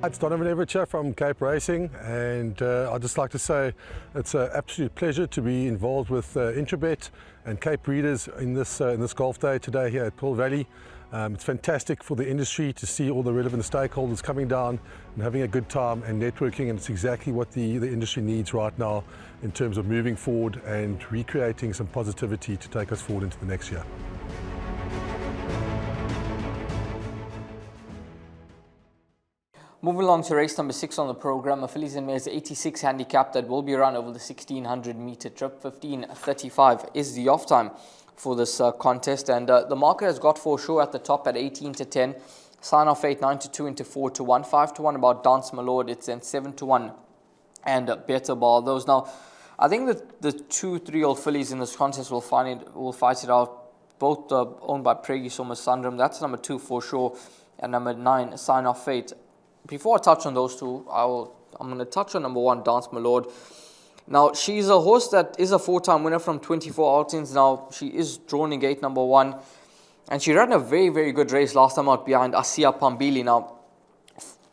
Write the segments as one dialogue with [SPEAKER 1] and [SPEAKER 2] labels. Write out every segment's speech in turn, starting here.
[SPEAKER 1] It's Donovan Everett from Cape Racing, and I'd just like to say it's an absolute pleasure to be involved with Intrabet and Cape Breeders in this golf day today here at Pearl Valley. It's fantastic for the industry to see all the relevant stakeholders coming down and having a good time and networking, and it's exactly what the industry needs right now in terms of moving forward and recreating some positivity to take us forward into the next year.
[SPEAKER 2] Moving along to race number 6 on the program, a fillies and mares 86 handicap that will be run over the 1600 meter trip. 15:35 is the off time for this contest, and the market has got For Sure at the top at 18-10. Sign Off 8, 9-2 into 4-1, 5-1 about Dance My Lord. It's then 7-1 and Better Ball. Those now, I think that the 2-3-year-old fillies in this contest will fight it out. Both owned by Preggy Sundram. That's number 2 For Sure and number 9 Sign Off 8. Before I touch on those two, I'm going to touch on number 1, Dance My Lord. Now, she's a horse that is a 4-time winner from 24 outings. Now, she is drawn in gate number 1. And she ran a very, very good race last time out behind Asiya Pambili. Now,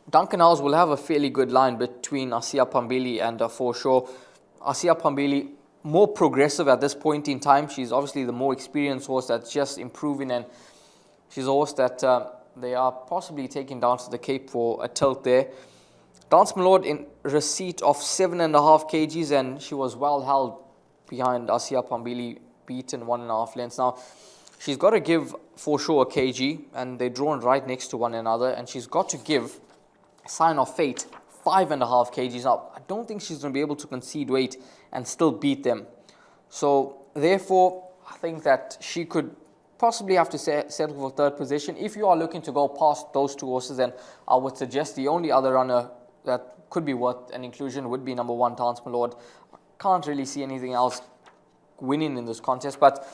[SPEAKER 2] Duncan Howes will have a fairly good line between Asiya Pambili and For Sure. Asiya Pambili, more progressive at this point in time. She's obviously the more experienced horse that's just improving. And she's a horse that they are possibly taking down to the Cape for a tilt there. Dance My Lord in receipt of 7.5 kgs, and she was well held behind Asiya Pambili, beaten 1.5 lengths. Now, she's got to give For Sure a kg, and they're drawn right next to one another, and she's got to give Sign of Fate 5.5 kgs. Now, I don't think she's going to be able to concede weight and still beat them. So, therefore, I think that she could possibly have to settle for 3rd position. If you are looking to go past those two horses, then I would suggest the only other runner that could be worth an inclusion would be number 1, Dance My Lord. I can't really see anything else winning in this contest, but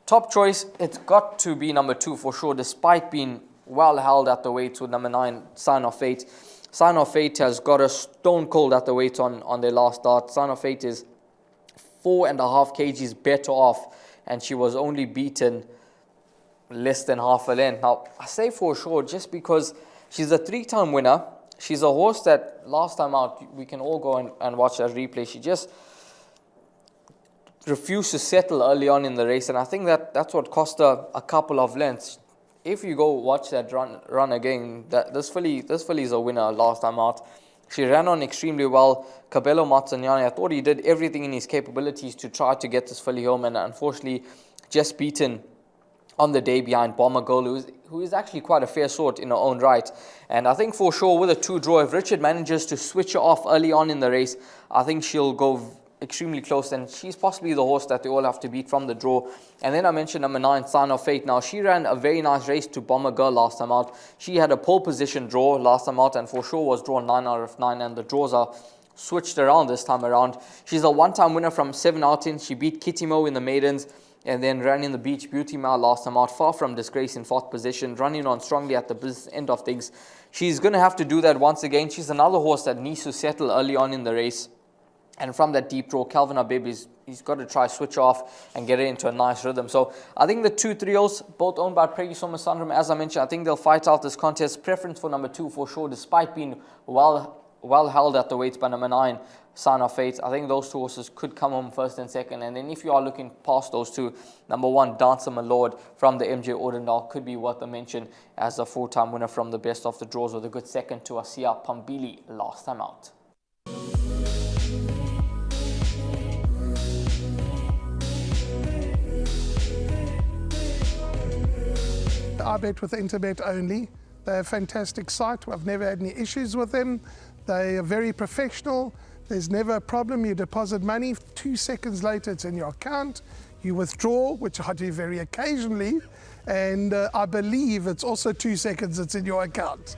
[SPEAKER 2] top choice, it's got to be number 2 For Sure, despite being well held at the weights with number 9, Sign of Fate. Sign of Fate has got a stone cold at the weights on their last start. Sign of Fate is 4.5 kgs better off, and she was only beaten less than half a length. Now, I say For Sure just because she's a 3-time winner. She's a horse that last time out, we can all go and watch that replay. She just refused to settle early on in the race, and I think that's what cost her a couple of lengths. If you go watch that run again, this filly is a winner last time out. She ran on extremely well. Cabello Mazzaniani, I thought he did everything in his capabilities to try to get this filly home, and unfortunately just beaten on the day behind Bomber Girl, who is actually quite a fair sort in her own right. And I think For Sure with a 2 draw, if Richard manages to switch her off early on in the race, I think she'll go extremely close, and she's possibly the horse that they all have to beat from the draw. And then I mentioned number 9, Sign of Fate. Now, she ran a very nice race to Bomber Girl last time out. She had a pole position draw last time out, and For Sure was drawn 9 out of 9, and the draws are switched around this time around. She's a 1-time winner from 7 outings. She beat Kitty Mo in the maidens, and then ran in the Beach Beauty Mile last time out, far from disgrace in 4th position, running on strongly at the business end of things. She's going to have to do that once again. She's another horse that needs to settle early on in the race. And from that deep draw, Calvin Abib, he's got to try switch off and get it into a nice rhythm. So I think the 2-3-year-olds, both owned by Preggy Sundram, as I mentioned, I think they'll fight out this contest. Preference for number 2 For Sure, despite being well held at the weights by number 9, Sign of Fate. I think those two horses could come home 1st and 2nd. And then if you are looking past those two, number 1, Dancer My Lord from the MJ Ordendal could be worth a mention as a 4-time winner from the best of the draws, with a good 2nd to Asiya Pambili last time out.
[SPEAKER 3] I bet with Interbet only. They're a fantastic site. I've never had any issues with them. They are very professional. There's never a problem. You deposit money, 2 seconds later it's in your account. You withdraw, which I do very occasionally, and I believe it's also 2 seconds it's in your account.